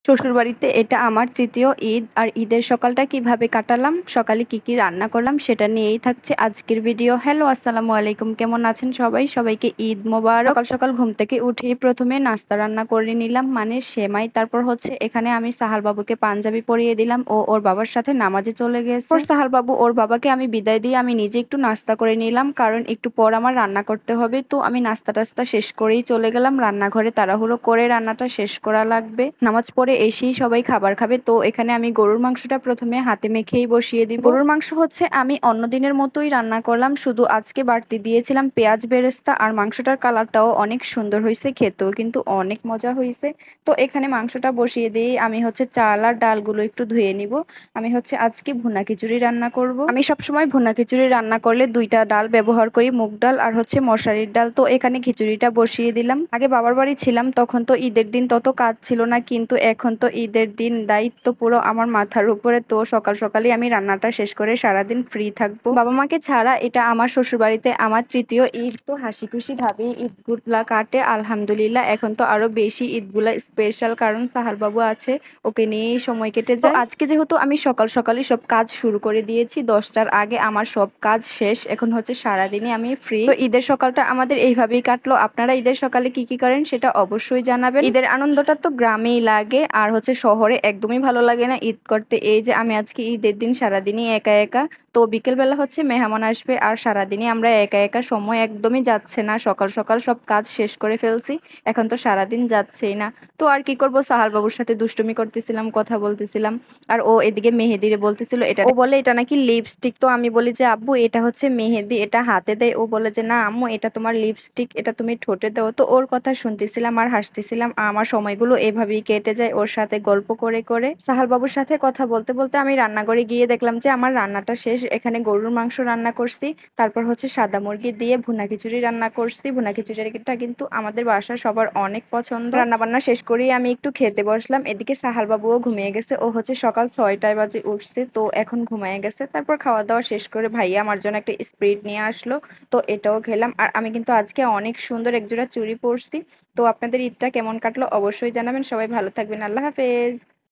শ্বশুরবাড়িতে এটা আমার তৃতীয় ঈদ। আর ঈদের সকালটা কিভাবে কাটালাম, সকালে কি কি রান্না করলাম সেটা নিয়েই থাকছে আজকের ভিডিও। হ্যালো, আসসালামু আলাইকুম, কেমন আছেন সবাই? সবাইকে ঈদ মোবারক। সকাল সকাল ঘুম থেকে উঠেই প্রথমে নাস্তা রান্না করে নিলাম, মানে সেমাই। তারপর হচ্ছে এখানে আমি সাহাল বাবুকে পাঞ্জাবি পরিয়ে দিলাম, ও ওর বাবার সাথে নামাজে চলে গেছে। সাহাল বাবু ওর বাবাকে আমি বিদায় দিয়ে আমি নিজে একটু নাস্তা করে নিলাম, কারণ একটু পর আমার রান্না করতে হবে। তো আমি নাস্তা টাস্তা শেষ করেই চলে গেলাম রান্নাঘরে, তাড়াহুড়ো করে রান্নাটা শেষ করা লাগবে। নামাজ পড়ে এসেই সবাই খাবার খাবে, তো এখানে আমি গরুর মাংসটা প্রথমে হাতে মেখেই বসিয়ে দিব। গরুর মাংস হচ্ছে আমি অন্য দিনের মতোই রান্না করলাম, শুধু আজকে বাড়তি দিয়েছিলাম পেঁয়াজ বেরেস্তা। আর মাংসটার কালারটাও অনেক সুন্দর হয়েছে, খেতেও কিন্তু অনেক মজা হয়েছে। তো এখানে মাংসটা বসিয়ে দিয়ে আমি হচ্ছে চাল আর ডালগুলো একটু ধুয়ে নিব। আমি হচ্ছে আজকে ভুনা খিচুড়ি রান্না করব। আমি সবসময় ভুনা খিচুড়ি রান্না করলে দুইটা ডাল ব্যবহার করি, মুগ ডাল আর হচ্ছে মশারির ডাল। তো এখানে খিচুড়িটা বসিয়ে দিলাম। আগে বাবার বাড়ি ছিলাম, তখন তো ঈদের দিন তত কাজ ছিল না, কিন্তু এখন তো ঈদের দিন দায়িত্ব পুরো আমার মাথার উপরে। তো সকাল সকালই আমি রান্নাটা শেষ করে সারাদিন ফ্রি থাকবো। বাবা মাকে ছাড়া এটা আমার শ্বশুর বাড়িতে আমার তৃতীয় ঈদ। তো হাসি খুশি ভাবে ঈদগুলা কাটে আলহামদুলিল্লাহ। এখন তো আরো বেশি ঈদগুলা স্পেশাল, কারণ সাহাল বাবু আছে, ওকে নিয়েই সময় কেটে যায়। আজকে যেহেতু আমি সকাল সকালই সব কাজ শুরু করে দিয়েছি, 10টার আগে আমার সব কাজ শেষ। এখন হচ্ছে সারাদিনই আমি ফ্রি। তো ঈদের সকালটা আমাদের এইভাবেই কাটলো। আপনারা ঈদের সকালে কি কি করেন সেটা অবশ্যই জানাবেন। ঈদের আনন্দটা তো গ্রামেই লাগে, আর হচ্ছে শহরে একদমই ভালো লাগে না ঈদ করতে। এই যে আমি আজকে ঈদের দিন সারাদিনই একা একা, তো বিকেলবেলা হচ্ছে মেহমান আসবে, আর সারাদিনই আমরা একা একা, সময় একদমই যাচ্ছে না। সকাল সকাল সব কাজ শেষ করে ফেলছি, এখন তো সারাদিন যাচ্ছেই না। তো আর কি করব, সাহাল বাবুর সাথে দুষ্টুমি করতেছিলাম, কথা বলতেছিলাম। আর ও এদিকে মেহেদিরে বলতেছিল, এটা ও বলে এটা নাকি লিপস্টিক। তো আমি বলি যে আব্বু এটা হচ্ছে মেহেদি, এটা হাতে দেয়। ও বলে যে না আম্মু, এটা তোমার লিপস্টিক, এটা তুমি ঠোঁটে দাও। তো ওর কথা শুনতেছিলাম আর হাসতেছিলাম। আমার সময়গুলো এভাবেই কেটে যায় ওর সাথে গল্প করে করে। সাহাল বাবুর সাথে কথা বলতে বলতে আমি রান্নাঘরে গিয়ে দেখলাম যে আমার রান্নাটা শেষ। এখানে গরুর মাংস রান্না করছি, তারপর হচ্ছে সাদা মুরগি দিয়ে ভুনা খিচুড়ি রান্না করছি। ভুনা খিচুড়িটা কিন্তু আমাদের বাসার সবার অনেক পছন্দ। রান্না বান্না শেষ করেই আমি একটু খেতে বসলাম। এদিকে সাহাল বাবুও ঘুমিয়ে গেছে, ও হচ্ছে সকাল 6টায় বাজে উঠছে, তো এখন ঘুমিয়ে গেছে। তারপর খাওয়া দাওয়া শেষ করে ভাইয়া আমার জন্য একটা স্প্রিট নিয়ে আসলো, তো এটাও খেলাম। আর আমি কিন্তু আজকে অনেক সুন্দর একজোড়া চুড়ি পরছি। তো আপনাদের ঈদটা কেমন কাটলো অবশ্যই জানাবেন। সবাই ভালো থাকবেন, আল্লাহ হাফেজ।